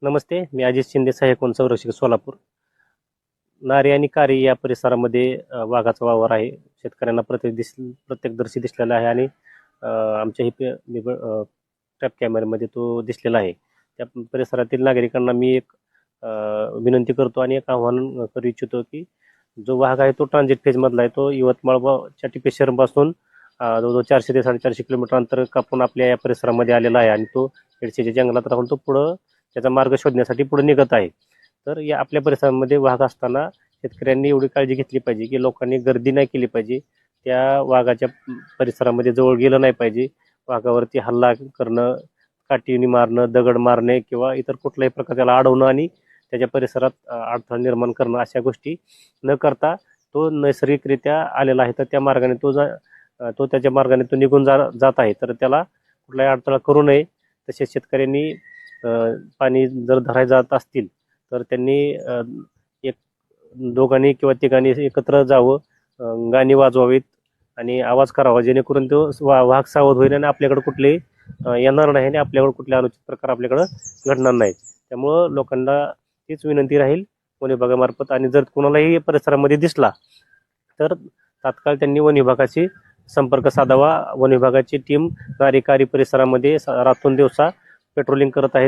नमस्ते, मी अजित शिंदे, सहाय्यक वन संरक्षक सोलापूर. नारी आणि कारी या परिसरामध्ये वाघाचा वावर आहे. शेतकऱ्यांना प्रत्यक्षदर्शी दिसलेला आहे आणि आमच्या ट्रॅप कॅमेऱ्यामध्ये तो दिसलेला आहे. त्या परिसरातील नागरिकांना मी एक विनंती करतो आणि एक आव्हान करू इच्छितो की जो वाघ आहे तो ट्रान्झिट फेजमधला आहे. तो यवतमाळ टिपेश्वरपासून जवळजवळ 400 ते 450 किलोमीटर अंतर कापून आपल्या या परिसरामध्ये आलेला आहे आणि तो एडशीच्या जंगलात राहून तो पुढं त्याचा मार्ग शोधण्यासाठी पुढे निघत आहे. तर या आपल्या परिसरामध्ये वाघ असताना शेतकऱ्यांनी एवढी काळजी घेतली पाहिजे की लोकांनी गर्दी नाही केली पाहिजे. त्या वाघाच्या परिसरामध्ये जवळ गेलं नाही पाहिजे. वाघावरती हल्ला करणं, काठीने मारणं, दगड मारणे किंवा इतर कुठल्याही प्रकार त्याला अडवणं आणि त्याच्या परिसरात अडथळा निर्माण करणं अशा गोष्टी न करता तो नैसर्गिकरित्या आलेला आहे तर त्या मार्गाने तो त्याच्या मार्गाने तो निघून जात आहे तर त्याला कुठलाही अडथळा करू नये. तसेच शेतकऱ्यांनी पाणी जर धरायला जात असतील तर त्यांनी एक दोघांनी किंवा तिघांनी एकत्र जावं, गाणी वाजवावीत आणि आवाज करावा जेणेकरून तो वाघ सावध होईल आणि आपल्याकडे कुठले येणार नाही आणि आपल्याकडे कुठले अनुचित प्रकार आपल्याकडं घडणार नाही. त्यामुळं लोकांना तीच विनंती राहील वन विभागामार्फत आणि जर कोणालाही परिसरामध्ये दिसला तर तात्काळ त्यांनी वन विभागाशी संपर्क साधावा. वन विभागाची टीम नारीकारी परिसरामध्ये रात्रंदिवसा पेट्रोलिंग करत आहे.